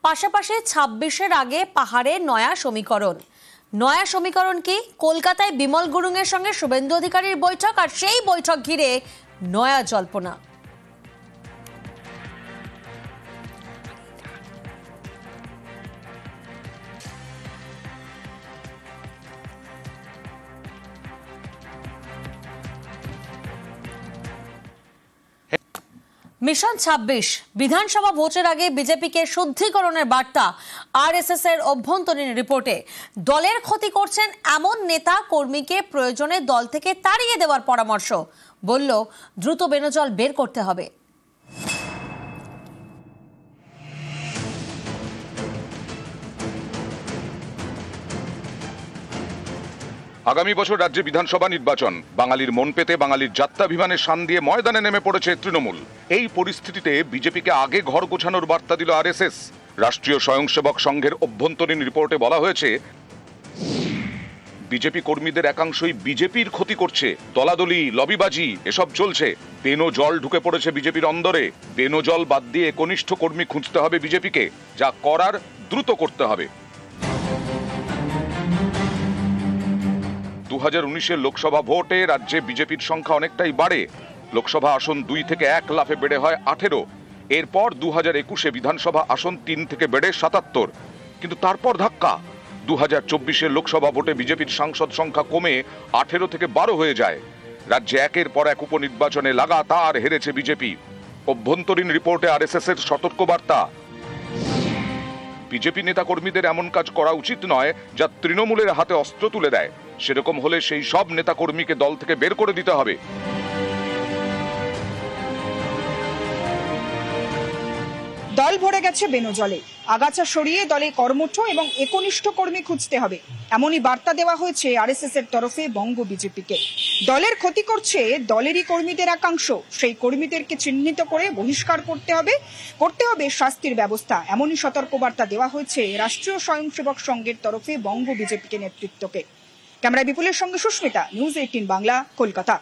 পাশাপাশি ২৬-এর আগে পাহাড়ে নয়া সমীকরণ। নয়া সমীকরণ কি? কলকাতায় বিমল গুরুংয়ের সঙ্গে শুভেন্দু অধিকারীর বৈঠক, আর সেই বৈঠক ঘিরে নয়া জল্পনা। মিশন ২৬ বিধানসভা ভোটের আগে বিজেপিকে শুদ্ধিকরণের বার্তা আরএসএস এর অভ্যন্তরীণ রিপোর্টে। দলের ক্ষতি করছেন এমন নেতা কর্মীকে প্রয়োজনে দল থেকে তাড়িয়ে দেওয়ার পরামর্শ। বলল, দ্রুত বেনজল বের করতে হবে। আগামী বছর রাজ্যে বিধানসভা নির্বাচন। বাঙালির মন পেতে বাঙালির যাত্রাভিমানের শান দিয়ে ময়দানে নেমে পড়েছে তৃণমূল। এই পরিস্থিতিতে বিজেপিকে আগে ঘর গোছানোর বার্তা দিল আরএসএস। রাষ্ট্রীয় স্বয়ংসেবক সংঘের অভ্যন্তরীণ রিপোর্টে বলা হয়েছে, বিজেপি কর্মীদের একাংশই বিজেপির ক্ষতি করছে, দলাদলি লবিবাজি এসব চলছে। বেনজল ঢুকে পড়েছে বিজেপির অন্দরে। বেনজল বাদ দিয়ে কনিষ্ঠ কর্মী খুঁজতে হবে বিজেপিকে, যা করার দ্রুত করতে হবে। ২০১৯-এর লোকসভা ভোটে রাজ্যে বিজেপির সংখ্যা অনেকটাই বাড়ে। লোকসভা আসন ২ থেকে ১ লাফে বেড়ে হয় ১৮। এরপর ২০২১-এ বিধানসভা আসন ৩ থেকে বেড়ে ৭৭। কিন্তু তারপর ধাক্কা। ২০২৪-এর লোকসভা ভোটে বিজেপির সাংসদ সংখ্যা কমে ১৮ থেকে ১২ হয়ে যায়। রাজ্যে একের পর এক উপনির্বাচনে লাগাতার হেরেছে বিজেপি। অভ্যন্তরীণ রিপোর্টে আরএসএস এর সতর্কবার্তা, বিজেপি নেতা কর্মীদের এমন কাজ করা উচিত নয় যা তৃণমূলের হাতে অস্ত্র তুলে দেয়। সেরকম হলে সেই সব নেতা কর্মীকে দল থেকে বের করে দিতে হবে। দল ভরে গেছে বেনজলে, আগাছা সরিয়ে দলে কর্মঠ এবং একনিষ্ঠ কর্মী খুঁজতে হবে, এমনই বার্তা দেওয়া হয়েছে আরএসএস এর তরফে বঙ্গ বিজেপিকে। দলের ক্ষতি করছে দলেরই কর্মীদের একাংশ, সেই কর্মীদেরকে চিহ্নিত করে বহিষ্কার করতে হবে শাস্তির ব্যবস্থা, এমনই সতর্কবার্তা দেওয়া হয়েছে রাষ্ট্রীয় স্বয়ংসেবক সংঘের তরফে বঙ্গ বিজেপিকে নেতৃত্বকে। ক্যামেরায় বিপুলের সঙ্গে সুস্মিতা, নিউজ 18 বাংলা, কলকাতা।